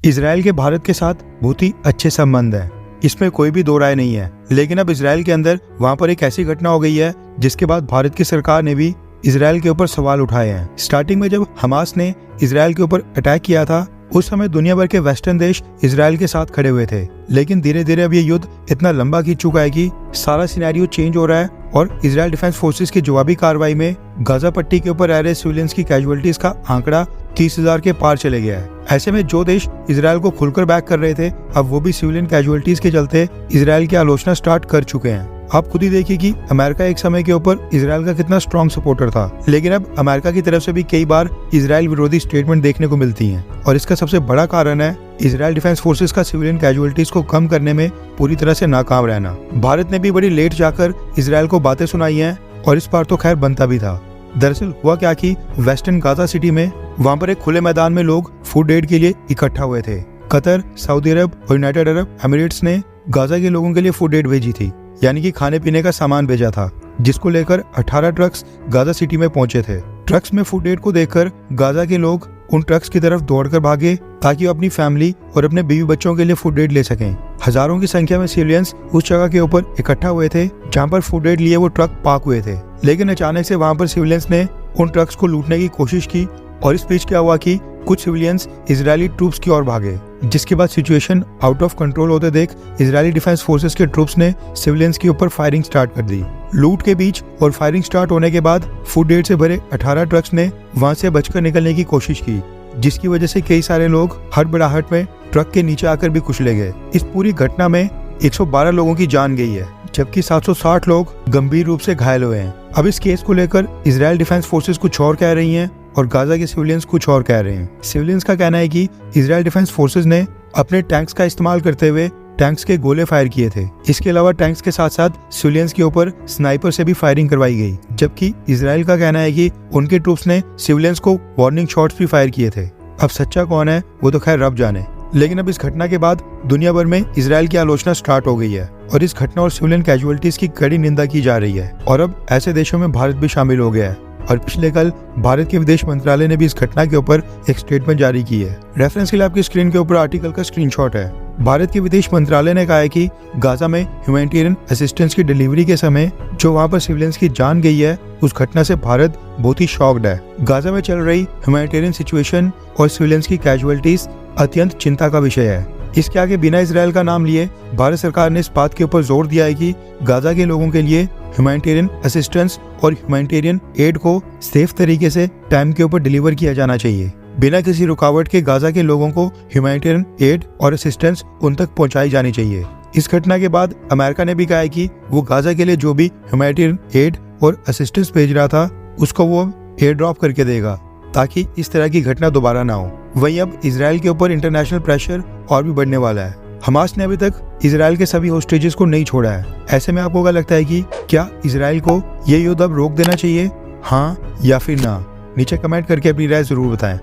Israel के भारत के साथ बहुत ही अच्छे संबंध हैं, इसमें कोई भी दो राय नहीं है। लेकिन अब इसराइल के अंदर वहां पर एक ऐसी घटना हो गई है जिसके बाद भारत की सरकार ने भी इसराइल के ऊपर सवाल उठाए हैं। स्टार्टिंग में जब हमास ने इसराइल के ऊपर अटैक किया था उस समय दुनिया भर के वेस्टर्न देश इसराइल के साथ खड़े हुए थे, लेकिन धीरे धीरे अब ये युद्ध इतना लंबा खींच चुका है कि सारा सिनेरियो चेंज हो रहा है और इसराइल डिफेंस फोर्सेस की जवाबी कार्रवाई में गाजा पट्टी के ऊपर रह रहे सिविलियंस की कैजुअलिटीज का आंकड़ा 30,000 के पार चले गया है। ऐसे में जो देश इसराइल को खुलकर बैक कर रहे थे अब वो भी सिविलियन कैजुअलिटीज के चलते इसराइल की आलोचना स्टार्ट कर चुके हैं। आप खुद ही देखिए कि अमेरिका एक समय के ऊपर इसराइल का कितना स्ट्रॉन्ग सपोर्टर था, लेकिन अब अमेरिका की तरफ से भी कई बार इसराइल विरोधी स्टेटमेंट देखने को मिलती हैं और इसका सबसे बड़ा कारण है इसराइल डिफेंस फोर्सेस का सिविलियन कैजुअलिटीज को कम करने में पूरी तरह से नाकाम रहना। भारत ने भी बड़ी लेट जाकर इसराइल को बातें सुनाई हैं और इस बार तो खैर बनता भी था। दरअसल हुआ क्या कि वेस्टर्न गाजा सिटी में वहाँ पर एक खुले मैदान में लोग फूड एड के लिए इकट्ठा हुए थे। कतर, सऊदी अरब और यूनाइटेड अरब एमिरेट्स ने गाजा के लोगों के लिए फूड एड भेजी थी, यानी कि खाने पीने का सामान भेजा था, जिसको लेकर 18 ट्रक्स गाजा सिटी में पहुंचे थे। ट्रक्स में फूड एड को देखकर गाजा के लोग उन ट्रक्स की तरफ दौड़कर भागे ताकि वो अपनी फैमिली और अपने बीवी बच्चों के लिए फूड एड ले सकें। हजारों की संख्या में सिविलियंस उस जगह के ऊपर इकट्ठा हुए थे जहां पर फूड एड लिए वो ट्रक पार्क हुए थे, लेकिन अचानक से वहां पर सिविलियंस ने उन ट्रक्स को लूटने की कोशिश की और इस बीच क्या हुआ कि कुछ सिविलियंस इजरायली ट्रूप्स की ओर भागे, जिसके बाद सिचुएशन आउट ऑफ कंट्रोल होते देख इजरायली डिफेंस फोर्सेस के ट्रूप्स ने सिविलियंस के ऊपर फायरिंग स्टार्ट कर दी। लूट के बीच और फायरिंग स्टार्ट होने के बाद फूड एड से भरे 18 ट्रक्स ने वहां से बचकर निकलने की कोशिश की, जिसकी वजह से कई सारे लोग हड़बड़ाहट में ट्रक के नीचे आकर भी कुचले गए। इस पूरी घटना में 112 लोगों की जान गई है, जबकि 760 लोग गंभीर रूप से घायल हुए हैं। अब इस केस को लेकर इजराइल डिफेंस फोर्सेस कुछ और कह रही हैं और गाजा के सिविलियंस कुछ और कह रहे हैं। सिविलियंस का कहना है कि इजराइल डिफेंस फोर्सेस ने अपने टैंक्स का इस्तेमाल करते हुए टैंक्स के गोले फायर किए थे। इसके अलावा टैंक्स के साथ साथ सिविलियंस के ऊपर स्नाइपर से भी फायरिंग करवाई गई, जबकि इजराइल का कहना है कि उनके ट्रूप्स ने सिविलियंस को वार्निंग शॉट्स भी फायर किए थे। अब सच्चा कौन है वो तो खैर रब जाने, लेकिन अब इस घटना के बाद दुनिया भर में इजराइल की आलोचना स्टार्ट हो गई है और इस घटना और सिविलियन कैजुअलिटीज की कड़ी निंदा की जा रही है और अब ऐसे देशों में भारत भी शामिल हो गया है। और पिछले कल भारत के विदेश मंत्रालय ने भी इस घटना के ऊपर एक स्टेटमेंट जारी की है। रेफरेंस के लिए आपकी स्क्रीन के ऊपर आर्टिकल का स्क्रीनशॉट है। भारत के विदेश मंत्रालय ने कहा है कि गाजा में ह्यूमैनिटेरियन असिस्टेंस की डिलीवरी के समय जो वहां पर सिविलियंस की जान गई है उस घटना से भारत बहुत ही शॉक्ड है। गाजा में चल रही ह्यूमैनिटेरियन सिचुएशन और सिविलियंस की कैजुअलिटीज अत्यंत चिंता का विषय है। इसके आगे बिना इसराइल का नाम लिए भारत सरकार ने इस बात के ऊपर जोर दिया है कि गाजा के लोगों के लिए ह्यूमैनिटेरियन असिस्टेंस और ह्यूमैनिटेरियन एड को सेफ तरीके से टाइम के ऊपर डिलीवर किया जाना चाहिए। बिना किसी रुकावट के गाजा के लोगों को ह्यूमैनिटेरियन एड और असिस्टेंस उन तक पहुंचाई जानी चाहिए। इस घटना के बाद अमेरिका ने भी कहा है कि वो गाजा के लिए जो भी ह्यूमैनिटेरियन एड और असिस्टेंस भेज रहा था उसको वो एयर ड्रॉप करके देगा ताकि इस तरह की घटना दोबारा ना हो। वहीं अब इसराइल के ऊपर इंटरनेशनल प्रेशर और भी बढ़ने वाला है। हमास ने अभी तक इसराइल के सभी होस्टेजेस को नहीं छोड़ा है। ऐसे में आपको क्या लगता है कि क्या इसराइल को ये युद्ध अब रोक देना चाहिए, हाँ या फिर ना? नीचे कमेंट करके अपनी राय जरूर बताएं।